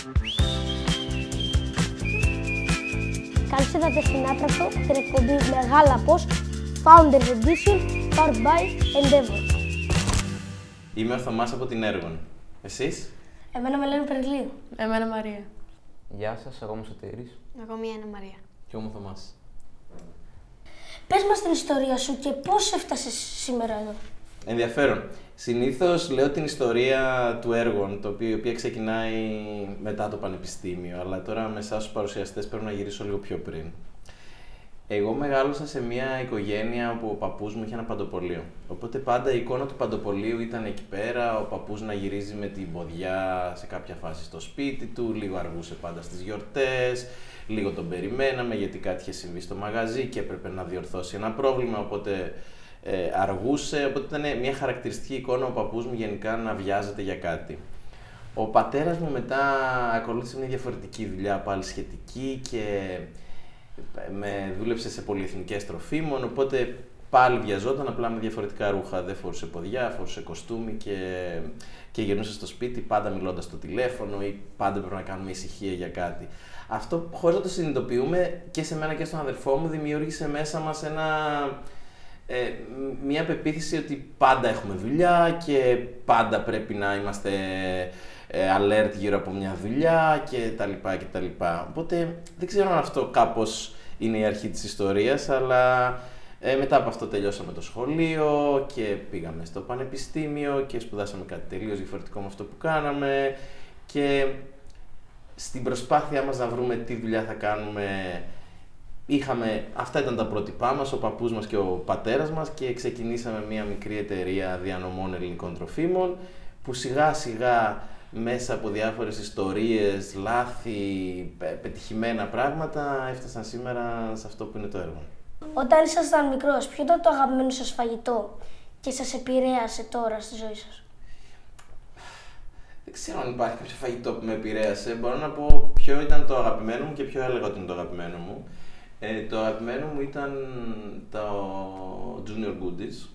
Καλώς ήρθατε στην Άτρακτο, την εκπομπή Μεγάλα Πώς, Founders Edition, powered by Endeavor. Είμαι ο Θωμάς από την Έργον. Εσείς? Εμένα με λένε Περιλίου. Εμένα Μαρία. Γεια σας, εγώ είμαι ο Σωτήρης. Εγώ μία είναι Μαρία. Και εγώ είμαι ο Θωμάς. Πες μας την ιστορία σου και πώς έφτασες σήμερα εδώ. Ενδιαφέρον. Συνήθως λέω την ιστορία του Έργων, η οποία ξεκινάει μετά το πανεπιστήμιο, αλλά τώρα με εσάς τους παρουσιαστές πρέπει να γυρίσω λίγο πιο πριν. Εγώ μεγάλωσα σε μια οικογένεια όπου ο παππούς μου είχε ένα παντοπωλείο. Οπότε πάντα η εικόνα του παντοπωλείου ήταν εκεί πέρα, ο παππούς να γυρίζει με την ποδιά σε κάποια φάση στο σπίτι του, λίγο αργούσε πάντα στις γιορτές, λίγο τον περιμέναμε γιατί κάτι είχε συμβεί στο μαγαζί και έπρεπε να διορθώσει ένα πρόβλημα, οπότε αργούσε. Οπότε ήταν μια χαρακτηριστική εικόνα ο παππούς μου γενικά να βιάζεται για κάτι. Ο πατέρας μου μετά ακολούθησε μια διαφορετική δουλειά, πάλι σχετική, και δούλεψε σε πολυεθνικές τροφίμων, οπότε πάλι βιαζόταν, απλά με διαφορετικά ρούχα. Δεν φορούσε ποδιά, φορούσε κοστούμι και γυρνούσε στο σπίτι πάντα μιλώντας στο τηλέφωνο ή πάντα πρέπει να κάνουμε ησυχία για κάτι. Αυτό, χωρίς να το συνειδητοποιούμε, και σε μένα και στον αδελφό μου δημιούργησε μέσα μας μια πεποίθηση ότι πάντα έχουμε δουλειά και πάντα πρέπει να είμαστε alert γύρω από μια δουλειά και τα λοιπά. Οπότε δεν ξέρω αν αυτό κάπως είναι η αρχή της ιστορίας, αλλά μετά από αυτό τελειώσαμε το σχολείο και πήγαμε στο πανεπιστήμιο και σπουδάσαμε κάτι τελείως διαφορετικό με αυτό που κάναμε, και στην προσπάθειά μας να βρούμε τι δουλειά θα κάνουμε αυτά ήταν τα πρότυπά μας, ο παππούς μας και ο πατέρας μας, και ξεκινήσαμε μια μικρή εταιρεία διανομών ελληνικών τροφίμων που σιγά σιγά μέσα από διάφορες ιστορίες, λάθη, πετυχημένα πράγματα έφτασαν σήμερα σε αυτό που είναι το έργο. Όταν ήσασταν μικρός, ποιο ήταν το αγαπημένο σας φαγητό και σας επηρέασε τώρα στη ζωή σας? Δεν ξέρω αν υπάρχει κάποιο φαγητό που με επηρέασε. Μπορώ να πω ποιο ήταν το αγαπημένο μου και ποιο έλεγα ότι είναι το αγαπημένο μου. Το αγαπημένο μου ήταν το Junior Goodies,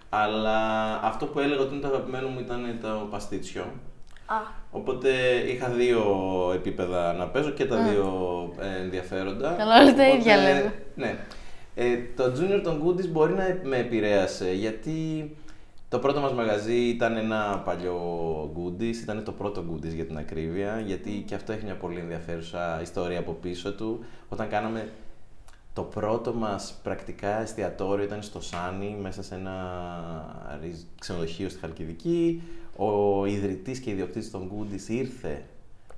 αλλά αυτό που έλεγα ότι είναι το αγαπημένο μου ήταν το παστίτσιο. Οπότε είχα δύο επίπεδα να παίζω και τα δύο ενδιαφέροντα. Καλά, όλοι τα ίδια λέμε. Ναι. Το Junior των Goodies μπορεί να με επηρέασε, γιατί το πρώτο μας μαγαζί ήταν ένα παλιό Goodies, ήταν το πρώτο Goodies για την ακρίβεια, γιατί και αυτό έχει μια πολύ ενδιαφέρουσα ιστορία από πίσω του. Όταν κάναμε το πρώτο μας πρακτικά εστιατόριο ήταν στο Σάνι, μέσα σε ένα ξενοδοχείο στη Χαλκιδική. Ο ιδρυτής και ιδιοκτήτης των Goodies ήρθε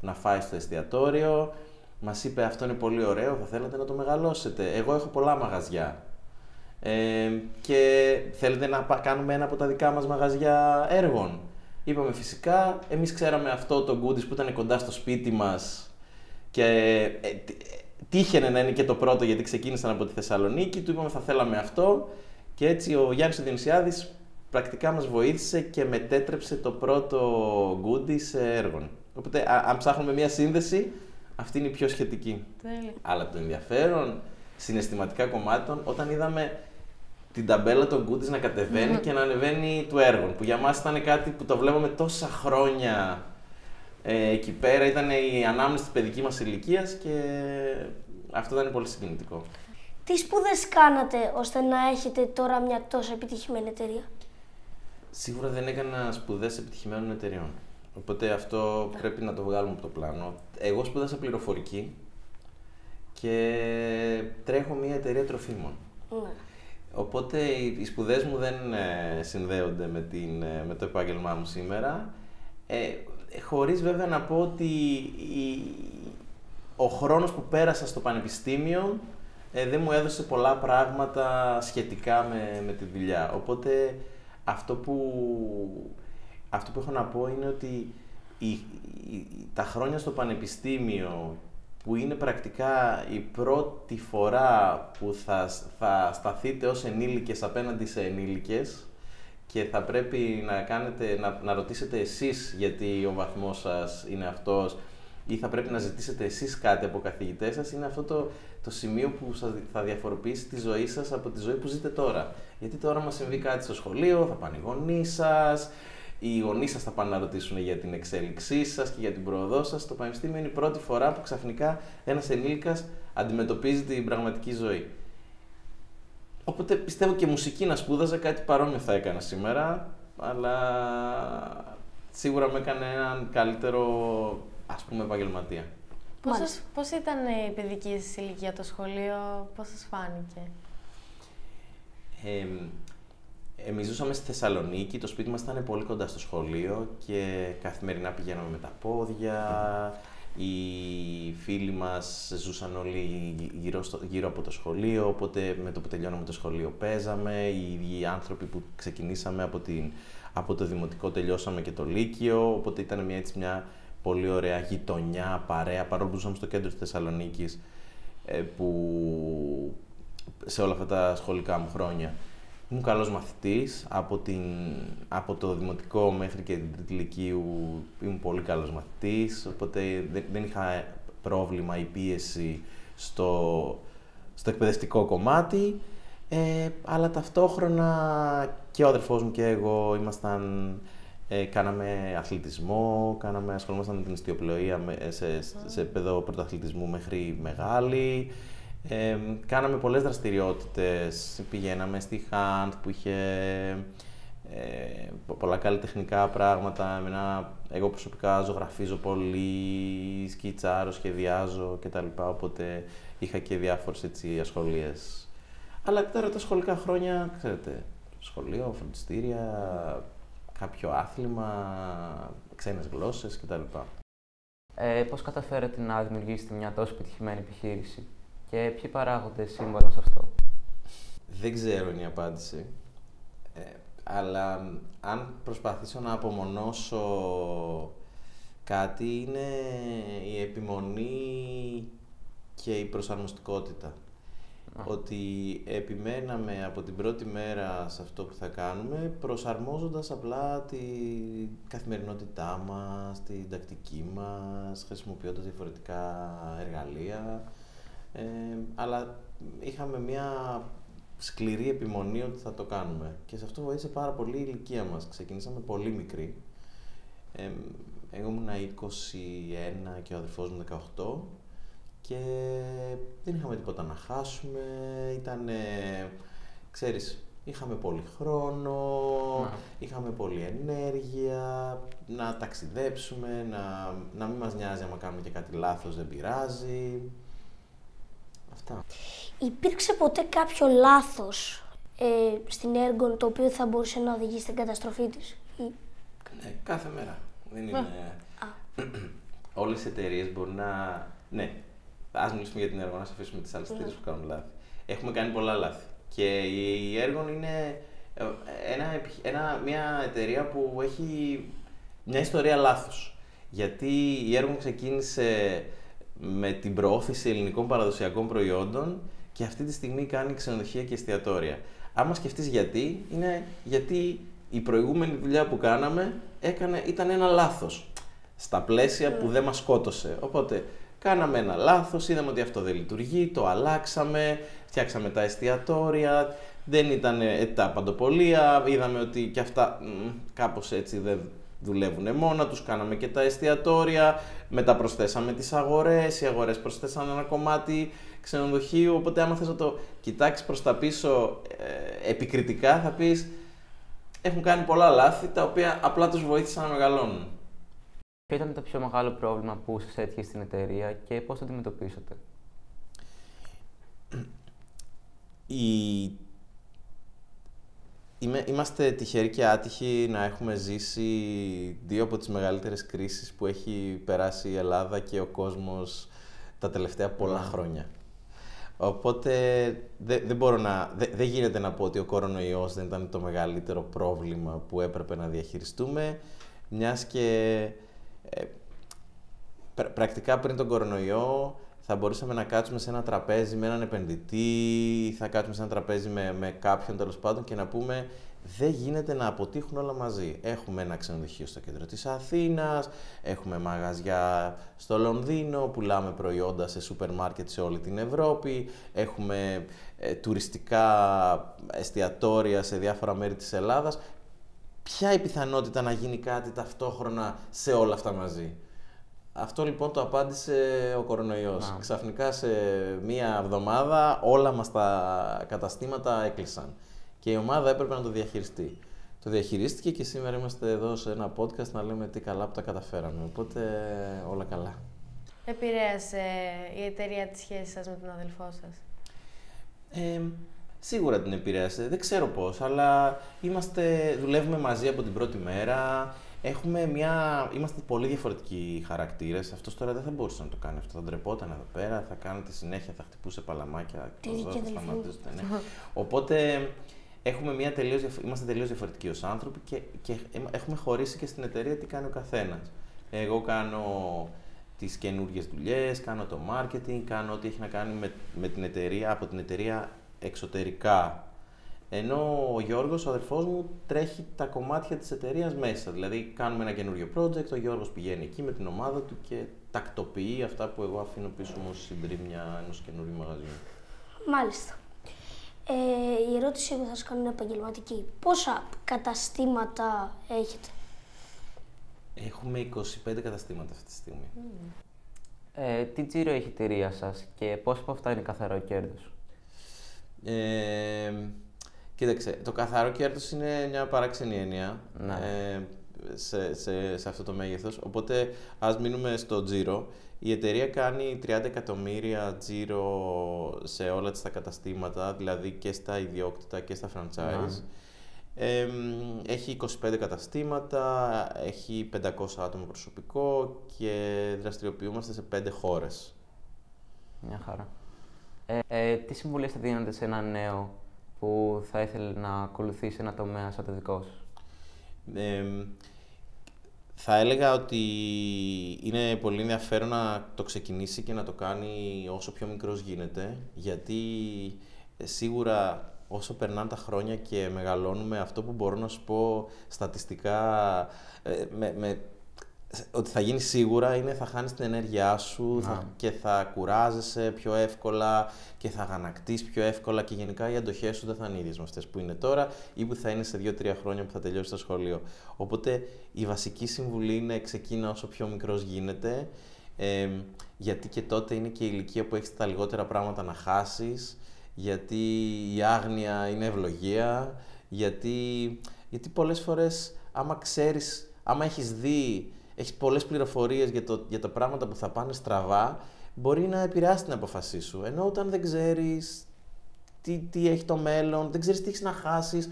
να φάει στο εστιατόριο. Μας είπε αυτό είναι πολύ ωραίο, θα θέλετε να το μεγαλώσετε. Εγώ έχω πολλά μαγαζιά και θέλετε να κάνουμε ένα από τα δικά μας μαγαζιά έργων. Είπαμε φυσικά, εμείς ξέραμε αυτό το Goodies που ήταν κοντά στο σπίτι μας και τύχαινε να είναι και το πρώτο γιατί ξεκίνησαν από τη Θεσσαλονίκη, του είπαμε θα θέλαμε αυτό, και έτσι ο Γιάννης ο Διονυσιάδης πρακτικά μας βοήθησε και μετέτρεψε το πρώτο Goodies σε έργων. Οπότε αν ψάχνουμε μια σύνδεση, αυτή είναι η πιο σχετική. Τέλεια. Αλλά το ενδιαφέρον συναισθηματικά κομμάτων, όταν είδαμε την ταμπέλα των Goodies να κατεβαίνει και να ανεβαίνει του έργων, που για μας ήταν κάτι που το βλέπαμε τόσα χρόνια εκεί πέρα, ήταν η ανάμνηση της παιδικής μας ηλικίας και αυτό ήταν πολύ συγκινητικό. Τι σπουδές κάνατε ώστε να έχετε τώρα μια τόσο επιτυχημένη εταιρεία? Σίγουρα δεν έκανα σπουδές επιτυχημένων εταιρεών. Οπότε αυτό πρέπει να το βγάλουμε από το πλάνο. Εγώ σπούδασα πληροφορική και τρέχω μια εταιρεία τροφίμων. Ναι. Οπότε οι σπουδές μου δεν συνδέονται με το επάγγελμά μου σήμερα. Χωρίς βέβαια να πω ότι ο χρόνος που πέρασα στο πανεπιστήμιο δεν μου έδωσε πολλά πράγματα σχετικά με τη δουλειά. Οπότε αυτό που έχω να πω είναι ότι τα χρόνια στο πανεπιστήμιο, που είναι πρακτικά η πρώτη φορά που θα σταθείτε ως ενήλικες απέναντι σε ενήλικες και θα πρέπει να ρωτήσετε εσείς γιατί ο βαθμός σας είναι αυτός ή θα πρέπει να ζητήσετε εσείς κάτι από καθηγητές σας, είναι αυτό το σημείο που θα διαφοροποιήσει τη ζωή σας από τη ζωή που ζείτε τώρα. Γιατί τώρα μας συμβεί κάτι στο σχολείο, θα πάνε οι γονείς σας, οι γονείς σας θα πάνε να ρωτήσουν για την εξέλιξή σας και για την πρόοδό σας. Το πανεπιστήμιο είναι η πρώτη φορά που ξαφνικά ένας ενήλικας αντιμετωπίζει την πραγματική ζωή. Οπότε πιστεύω και μουσική να σπούδαζα, κάτι παρόμοιο θα έκανα σήμερα, αλλά σίγουρα με έκανε έναν καλύτερο, ας πούμε, επαγγελματία. Πώς ήταν η παιδική σας ηλικία, το σχολείο, πώς σας φάνηκε? Εμείς ζούσαμε στη Θεσσαλονίκη, το σπίτι μας ήταν πολύ κοντά στο σχολείο και καθημερινά πηγαίναμε με τα πόδια. Οι φίλοι μας ζούσαν όλοι γύρω από το σχολείο, οπότε με το που τελειώναμε το σχολείο παίζαμε. Οι ίδιοι άνθρωποι που ξεκινήσαμε από το δημοτικό τελειώσαμε και το λύκειο, οπότε ήταν μια πολύ ωραία γειτονιά, παρέα, παρόλο που ζούσαμε στο κέντρο της Θεσσαλονίκης, που σε όλα αυτά τα σχολικά μου χρόνια. Ήμουν καλός μαθητής, από το δημοτικό μέχρι και την τρίτη λυκείου ήμουν πολύ καλός μαθητής, οπότε δεν είχα πρόβλημα ή πίεση στο εκπαιδευτικό κομμάτι, αλλά ταυτόχρονα και ο αδερφός μου και εγώ κάναμε αθλητισμό, ασχολούμασταν με την ιστιοπλοεία σε επίπεδο πρωταθλητισμού μέχρι μεγάλη. Κάναμε πολλές δραστηριότητες, πηγαίναμε στη Χαντ που είχε πολλά καλλιτεχνικά πράγματα. Εγώ προσωπικά ζωγραφίζω πολύ, σκιτσάρω, σχεδιάζω κτλ. Οπότε είχα και διάφορες ασχολίες. Αλλά τώρα τα σχολικά χρόνια, ξέρετε, σχολείο, φροντιστήρια, κάποιο άθλημα, ξένες γλώσσες κτλ. Πώς καταφέρατε να δημιουργήσετε μια τόσο πετυχημένη επιχείρηση και ποιοι παράγοντες σύμβαλαν σε αυτό? Δεν ξέρω είναι η απάντηση, αλλά αν προσπαθήσω να απομονώσω κάτι, είναι η επιμονή και η προσαρμοστικότητα. Ότι επιμέναμε από την πρώτη μέρα σε αυτό που θα κάνουμε, προσαρμόζοντας απλά την καθημερινότητά μας, την τακτική μας, χρησιμοποιώντας διαφορετικά εργαλεία. Αλλά είχαμε μια σκληρή επιμονή ότι θα το κάνουμε. Και σε αυτό βοήθησε πάρα πολύ η ηλικία μας. Ξεκινήσαμε πολύ μικροί. Εγώ ήμουν 21 και ο αδερφός μου 18. Και δεν είχαμε τίποτα να χάσουμε, ξέρεις, είχαμε πολύ χρόνο, είχαμε πολύ ενέργεια, να ταξιδέψουμε, να μην μας νοιάζει άμα κάνουμε και κάτι λάθος, δεν πειράζει. Αυτά. Υπήρξε ποτέ κάποιο λάθος στην Ergon το οποίο θα μπορούσε να οδηγήσει στην καταστροφή της? Ναι, κάθε μέρα. Δεν είναι... Όλες οι εταιρείες μπορούν να... Ναι. Ας μιλήσουμε για την Ergon, ας αφήσουμε τις άλλες εταιρείες που κάνουν λάθη. Έχουμε κάνει πολλά λάθη. Και η Ergon είναι μια εταιρεία που έχει μια ιστορία λάθους. Γιατί η Ergon ξεκίνησε με την προώθηση ελληνικών παραδοσιακών προϊόντων και αυτή τη στιγμή κάνει ξενοδοχεία και εστιατόρια. Άμα σκεφτείς γιατί η προηγούμενη δουλειά που κάναμε ήταν ένα λάθος στα πλαίσια που δεν μας σκότωσε. Οπότε κάναμε ένα λάθος, είδαμε ότι αυτό δεν λειτουργεί, το αλλάξαμε, φτιάξαμε τα εστιατόρια, δεν ήταν τα παντοπολία, είδαμε ότι και αυτά κάπως έτσι δεν δουλεύουν μόνα τους, κάναμε και τα εστιατόρια, μετά προσθέσαμε τις αγορές, οι αγορές προσθέσαν ένα κομμάτι ξενοδοχείου, οπότε άμα θες να το κοιτάξεις προς τα πίσω επικριτικά θα πεις έχουν κάνει πολλά λάθη τα οποία απλά τους βοήθησαν να μεγαλώνουν. Ποιο ήταν το πιο μεγάλο πρόβλημα που σας έτυχε στην εταιρεία και πώς το αντιμετωπίσατε? Είμαστε τυχεροί και άτυχοι να έχουμε ζήσει δύο από τις μεγαλύτερες κρίσεις που έχει περάσει η Ελλάδα και ο κόσμος τα τελευταία πολλά χρόνια. Οπότε δεν γίνεται να πω ότι ο κορονοϊός δεν ήταν το μεγαλύτερο πρόβλημα που έπρεπε να διαχειριστούμε, μιας και πρακτικά πριν τον κορονοϊό θα μπορούσαμε να κάτσουμε σε ένα τραπέζι με έναν επενδυτή, θα κάτσουμε σε ένα τραπέζι με κάποιον τέλος πάντων και να πούμε δεν γίνεται να αποτύχουν όλα μαζί. Έχουμε ένα ξενοδοχείο στο κέντρο της Αθήνας, έχουμε μαγαζιά στο Λονδίνο, πουλάμε προϊόντα σε σούπερ μάρκετ σε όλη την Ευρώπη, έχουμε τουριστικά εστιατόρια σε διάφορα μέρη της Ελλάδας. ποια η πιθανότητα να γίνει κάτι ταυτόχρονα σε όλα αυτά μαζί. Αυτό λοιπόν το απάντησε ο κορονοϊός. Ξαφνικά σε μία εβδομάδα όλα μας τα καταστήματα έκλεισαν. Και η ομάδα έπρεπε να το διαχειριστεί. Το διαχειρίστηκε και σήμερα είμαστε εδώ σε ένα podcast να λέμε τι καλά που τα καταφέραμε. Οπότε όλα καλά. Επηρέασε η εταιρεία τη σχέση σας με τον αδελφό σας? Σίγουρα την επηρέασε. Δεν ξέρω πώς, αλλά δουλεύουμε μαζί από την πρώτη μέρα. Είμαστε πολύ διαφορετικοί χαρακτήρες. Αυτός τώρα δεν θα μπορούσε να το κάνει αυτό. Θα ντρεπόταν εδώ πέρα, θα κάνει τη συνέχεια, θα χτυπούσε παλαμάκια. Οπότε είμαστε τελείως διαφορετικοί ως άνθρωποι και έχουμε χωρίσει και στην εταιρεία τι κάνει ο καθένας. Εγώ κάνω τις καινούργιες δουλειές, κάνω το marketing, κάνω ό,τι έχει να κάνει με την εταιρεία, από την εταιρεία εξωτερικά. Ενώ ο Γιώργος, ο αδερφός μου, τρέχει τα κομμάτια της εταιρείας μέσα. Δηλαδή, κάνουμε ένα καινούριο project, ο Γιώργος πηγαίνει εκεί με την ομάδα του και τακτοποιεί αυτά που εγώ αφήνω πίσω μου ως συντρίμμια ενός καινούριου μαγαζιού. Μάλιστα. Η ερώτησή μου θα σας κάνω είναι επαγγελματική. Πόσα καταστήματα έχετε? Έχουμε 25 καταστήματα αυτή τη στιγμή. Τι τζίρο έχει η εταιρεία σας και πόσο από αυτά είναι καθαρό κέρδος? Κοίταξε, το καθαρό κέρδος είναι μια παράξενη έννοια σε αυτό το μέγεθος, οπότε ας μείνουμε στο τζίρο. Η εταιρεία κάνει 30 εκατομμύρια τζίρο σε όλα τα καταστήματα, δηλαδή και στα ιδιόκτητα και στα franchise. Έχει 25 καταστήματα, έχει 500 άτομα προσωπικό και δραστηριοποιούμαστε σε 5 χώρες. Μια χαρά. Τι συμβουλές θα δίνετε σε έναν νέο που θα ήθελε να ακολουθήσει ένα τομέα σαν το δικό σας? Θα έλεγα ότι είναι πολύ ενδιαφέρον να το ξεκινήσει και να το κάνει όσο πιο μικρός γίνεται, γιατί σίγουρα όσο περνάνε τα χρόνια και μεγαλώνουμε, αυτό που μπορώ να σου πω στατιστικά ότι θα γίνει σίγουρα είναι θα χάνεις την ενέργειά σου και θα κουράζεσαι πιο εύκολα και θα αγανακτείς πιο εύκολα και γενικά οι αντοχές σου δεν θα είναι ίδιες με αυτές που είναι τώρα ή που θα είναι σε 2-3 χρόνια που θα τελειώσεις το σχολείο. Οπότε η βασική συμβουλή είναι ξεκίνα όσο πιο μικρός γίνεται, γιατί και τότε είναι και η ηλικία που έχεις τα λιγότερα πράγματα να χάσεις, γιατί η άγνοια είναι ευλογία, γιατί πολλές φορές άμα έχεις δει, έχεις πολλές πληροφορίες για τα πράγματα που θα πάνε στραβά, μπορεί να επηρεάσει την απόφασή σου. Ενώ όταν δεν ξέρεις τι έχει το μέλλον, δεν ξέρεις τι έχεις να χάσεις,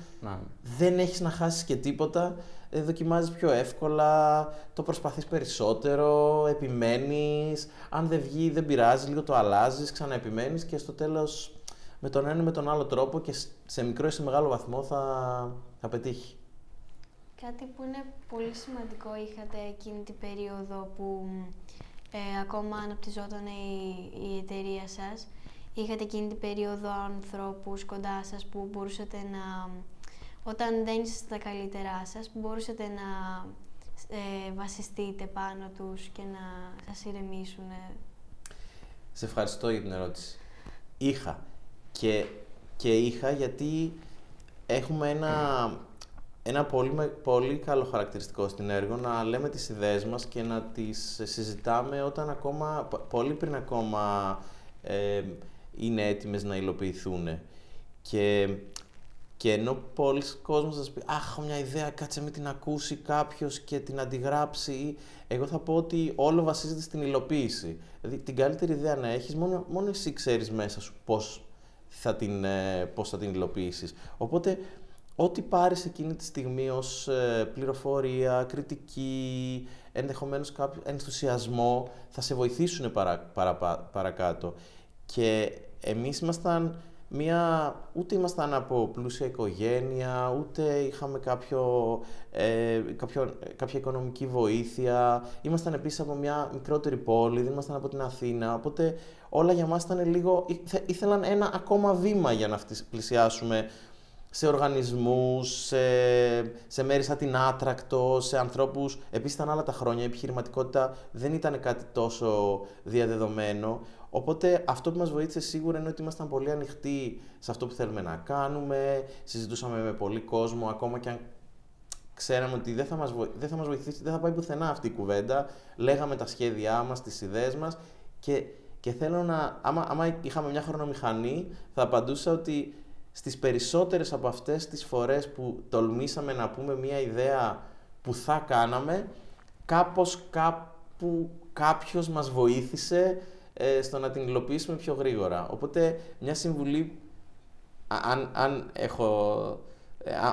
δεν έχεις να χάσεις και τίποτα, δοκιμάζεις πιο εύκολα, το προσπαθείς περισσότερο, επιμένεις, αν δεν βγει δεν πειράζει, λίγο το αλλάζεις, ξαναεπιμένεις και στο τέλος με τον ένα ή με τον άλλο τρόπο και σε μικρό ή σε μεγάλο βαθμό θα πετύχει. Κάτι που είναι πολύ σημαντικό είχατε εκείνη την περίοδο που ακόμα αναπτυσσόταν η εταιρεία σας. Είχατε εκείνη την περίοδο ανθρώπους κοντά σας που μπορούσατε να, όταν δεν είστε στα καλύτερά σας, που μπορούσατε να βασιστείτε πάνω τους και να σας ηρεμήσουν. Σε ευχαριστώ για την ερώτηση. Είχα. Και είχα γιατί έχουμε ένα πολύ καλό χαρακτηριστικό στην έργο, να λέμε τις ιδέες μας και να τις συζητάμε όταν πολύ πριν ακόμα είναι έτοιμες να υλοποιηθούν. Και ενώ πολλοί κόσμος θα σας πει «Αχ, έχω μια ιδέα, κάτσε με την ακούσει κάποιος και την αντιγράψει», εγώ θα πω ότι όλο βασίζεται στην υλοποίηση. Δηλαδή, την καλύτερη ιδέα να έχεις, μόνο εσύ ξέρεις μέσα σου πώς θα την υλοποιήσεις. Οπότε, ό,τι πάρεις εκείνη τη στιγμή ως πληροφορία, κριτική, ενδεχομένως κάποιο ενθουσιασμό, θα σε βοηθήσουν παρακάτω. Και εμείς ούτε ήμασταν από πλούσια οικογένεια, ούτε είχαμε κάποια οικονομική βοήθεια. Ήμασταν επίσης από μια μικρότερη πόλη, δεν ήμασταν από την Αθήνα, οπότε όλα για μας ήταν λίγο, ήθελαν ένα ακόμα βήμα για να πλησιάσουμε σε οργανισμούς, σε μέρη σαν την Άτρακτο, σε ανθρώπους. Επίσης ήταν άλλα τα χρόνια, η επιχειρηματικότητα δεν ήταν κάτι τόσο διαδεδομένο. Οπότε αυτό που μας βοήθησε σίγουρα είναι ότι ήμασταν πολύ ανοιχτοί σε αυτό που θέλουμε να κάνουμε, συζητούσαμε με πολύ κόσμο, ακόμα και αν ξέραμε ότι δεν θα μας βοηθήσει, δεν θα πάει πουθενά αυτή η κουβέντα. Λέγαμε τα σχέδιά μας, τις ιδέες μας και θέλω να, άμα είχαμε μια χρονομηχανή, θα απαντούσα ότι στις περισσότερες από αυτές τις φορές που τολμήσαμε να πούμε μια ιδέα που θα κάναμε, κάπου κάποιος μας βοήθησε στο να την υλοποιήσουμε πιο γρήγορα. Οπότε μια συμβουλή,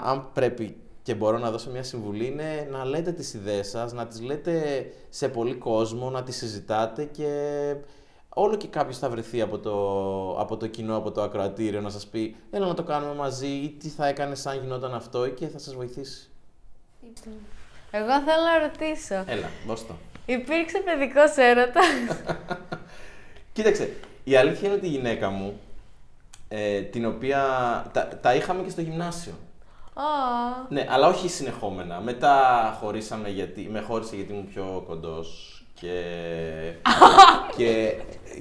αν πρέπει και μπορώ να δώσω μια συμβουλή, είναι να λέτε τις ιδέες σας, να τις λέτε σε πολύ κόσμο, να τις συζητάτε και όλο και κάποιος θα βρεθεί από το κοινό, από το ακροατήριο να σας πει έλα να το κάνουμε μαζί ή τι θα έκανε αν γινόταν αυτό και θα σας βοηθήσει. Εγώ θέλω να ρωτήσω. Έλα, δώσ' το. Υπήρξε παιδικός έρωτας? Κοίταξε, η αλήθεια είναι ότι η γυναίκα μου, την οποία τα είχαμε και στο γυμνάσιο. Oh. Ναι, αλλά όχι συνεχόμενα. Μετά χωρίσαμε με χώρισε γιατί ήμουν πιο κοντός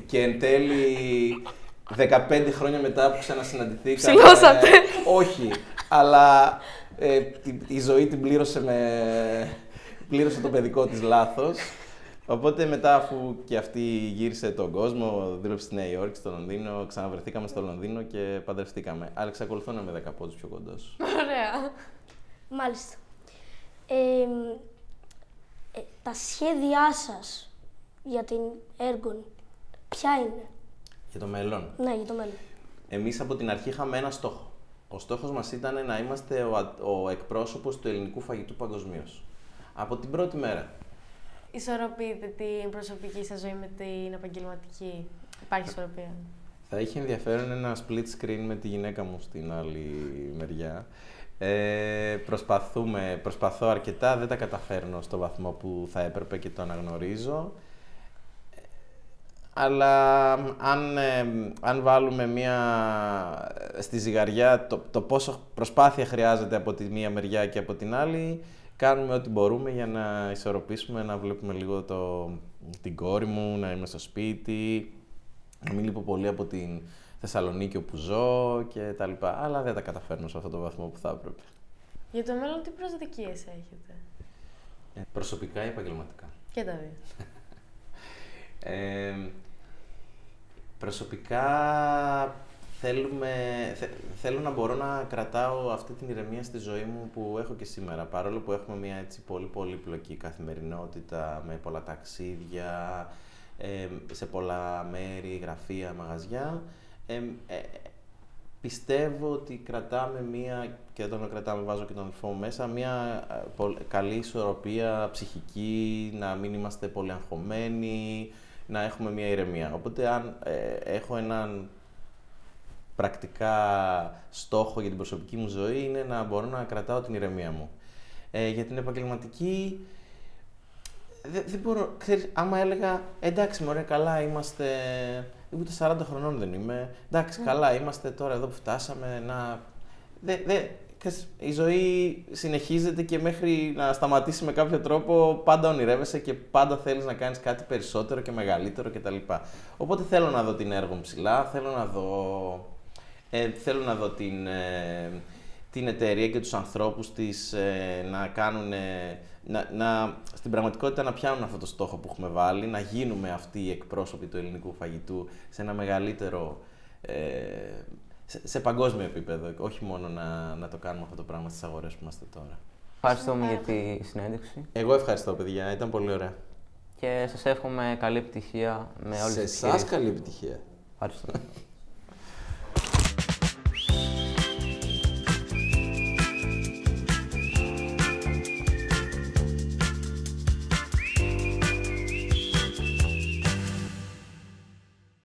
και εν τέλει 15 χρόνια μετά που ξανασυναντηθήκαμε... Ψηλώσατε! Όχι, αλλά η ζωή την πλήρωσε το παιδικό της λάθος. Οπότε μετά, αφού και αυτή γύρισε τον κόσμο, δούλεψε στη Νέα Υόρκη, στο Λονδίνο, ξαναβρεθήκαμε στο Λονδίνο και παντρευτήκαμε. Αλλά εξακολουθώ να είμαι 10 πόντους πιο κοντός. Ωραία. Μάλιστα. Τα σχέδιά σας για την Ergon, ποια είναι? Για το μέλλον. Ναι, για το μέλλον. Εμείς από την αρχή είχαμε ένα στόχο. Ο στόχος μας ήταν να είμαστε ο εκπρόσωπος του ελληνικού φαγητού παγκοσμίως. Από την πρώτη μέρα. Ισορροπείτε την προσωπική σας ζωή με την επαγγελματική? Υπάρχει ισορροπία? Θα είχε ενδιαφέρον ένα split screen με τη γυναίκα μου στην άλλη μεριά. Προσπαθώ αρκετά, δεν τα καταφέρνω στο βαθμό που θα έπρεπε και το αναγνωρίζω. Αλλά αν βάλουμε στη ζυγαριά το πόσο προσπάθεια χρειάζεται από τη μία μεριά και από την άλλη, κάνουμε ό,τι μπορούμε για να ισορροπήσουμε, να βλέπουμε λίγο την κόρη μου, να είμαι στο σπίτι, να μην λείπω πολύ από την Θεσσαλονίκη όπου ζω και τα λοιπά. Αλλά δεν τα καταφέρνω σε αυτό το βαθμό που θα έπρεπε. Για το μέλλον τι προσδοκίες έχετε? Προσωπικά ή επαγγελματικά? Και τα δύο. Προσωπικά θέλω να μπορώ να κρατάω αυτή την ηρεμία στη ζωή μου που έχω και σήμερα. Παρόλο που έχουμε μια έτσι πολύ πολύπλοκη καθημερινότητα με πολλά ταξίδια, σε πολλά μέρη, γραφεία, μαγαζιά, πιστεύω ότι κρατάμε και όταν κρατάμε βάζω και τον αδελφό μου μέσα, μια καλή ισορροπία ψυχική, να μην είμαστε πολύ αγχωμένοι, να έχουμε μια ηρεμία. Οπότε αν έχω έναν πρακτικά στόχο για την προσωπική μου ζωή είναι να μπορώ να κρατάω την ηρεμία μου. Για την επαγγελματική, δεν μπορώ, ξέρεις, άμα έλεγα εντάξει μωρέ καλά είμαστε, ούτε 40 χρονών δεν είμαι, εντάξει καλά είμαστε τώρα εδώ που φτάσαμε, η ζωή συνεχίζεται και μέχρι να σταματήσει με κάποιο τρόπο πάντα ονειρεύεσαι και πάντα θέλεις να κάνεις κάτι περισσότερο και μεγαλύτερο κτλ. Οπότε θέλω να δω την Ergon ψηλά, θέλω να δω την εταιρεία και τους ανθρώπους της να κάνουν, στην πραγματικότητα να πιάνουν αυτό το στόχο που έχουμε βάλει, να γίνουμε αυτοί οι εκπρόσωποι του ελληνικού φαγητού σε ένα μεγαλύτερο, σε παγκόσμιο επίπεδο, όχι μόνο να το κάνουμε αυτό το πράγμα στις αγορές που είμαστε τώρα. Ευχαριστώ για τη συνέντευξη. Εγώ ευχαριστώ παιδιά, ήταν πολύ ωραία. Και σας εύχομαι καλή επιτυχία με όλες τις Σε εσάς καλή επιτυχία. Ευχαριστώ.